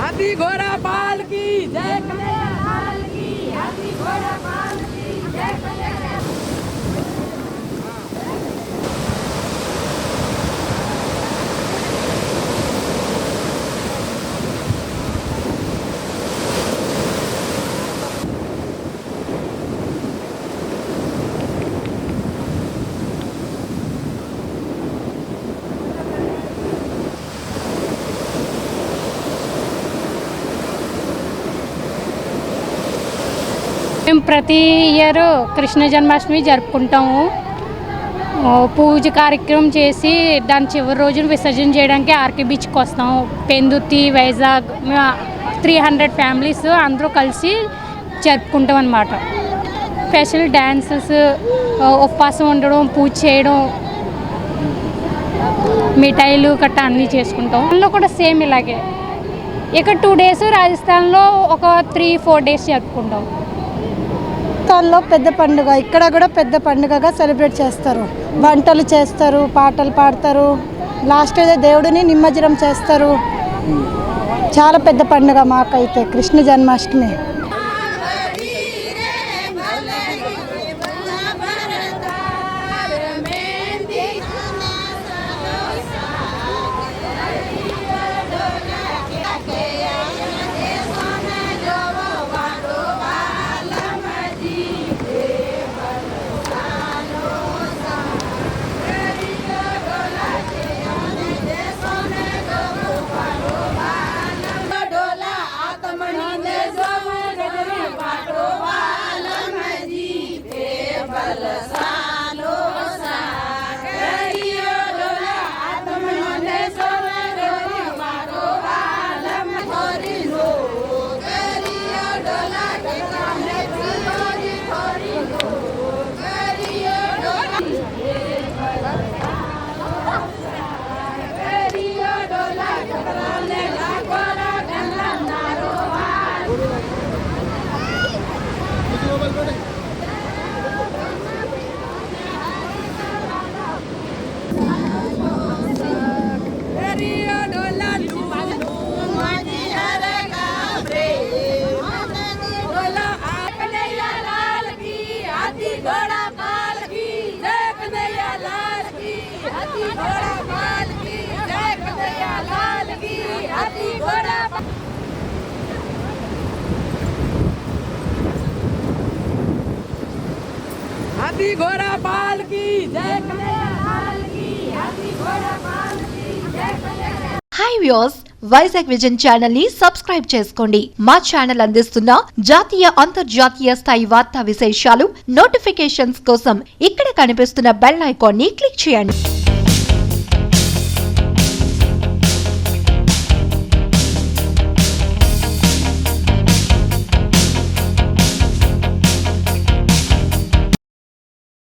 हाथी घोड़ा पाल की जय कन्हैया लाल की। हाथी घोड़ा पाल की जय कन्हैया। మేము ప్రతి ఇయర్ కృష్ణ జన్మాష్టమి జరుపుకుంటాము. పూజ కార్యక్రమం చేసి దాని చివరి రోజున విసర్జన చేయడానికి ఆర్కే బీచ్కి వస్తాము. పెందుర్తి, వైజాగ్ 300 ఫ్యామిలీస్ అందరూ కలిసి జరుపుకుంటాం అన్నమాట. స్పెషల్ డ్యాన్సెస్, ఉపవాసం ఉండడం, పూజ చేయడం, మిఠాయిలు గట్ట అన్నీ చేసుకుంటాం. అందులో కూడా సేమ్ ఇలాగే. ఇక 2 days రాజస్థాన్లో ఒక 3-4 days జరుపుకుంటాం. రాజస్థాన్లో పెద్ద పండుగ, ఇక్కడ కూడా పెద్ద పండుగగా సెలబ్రేట్ చేస్తారు. వంటలు చేస్తారు, పాటలు పాడతారు, లాస్ట్ డే దేవుడిని నిమజ్జనం చేస్తారు. చాలా పెద్ద పండుగ మాకైతే కృష్ణ జన్మాష్టమి. हाथी घोड़ा पाल की जय कन्हैया लाल की। हाथी घोड़ा पाल की जय Kanhaiya. Hi viewers, Vizag vision channel ని సబ్స్క్రైబ్ చేసుకోండి. మా ఛానల్ అందిస్తున్న జాతీయ అంతర్జాతీయ స్థాయి వార్తా విశేషాలు నోటిఫికేషన్స్ కోసం ఇక్కడ కనిపిస్తున్న బెల్ ఐకాన్ ని క్లిక్ చేయండి.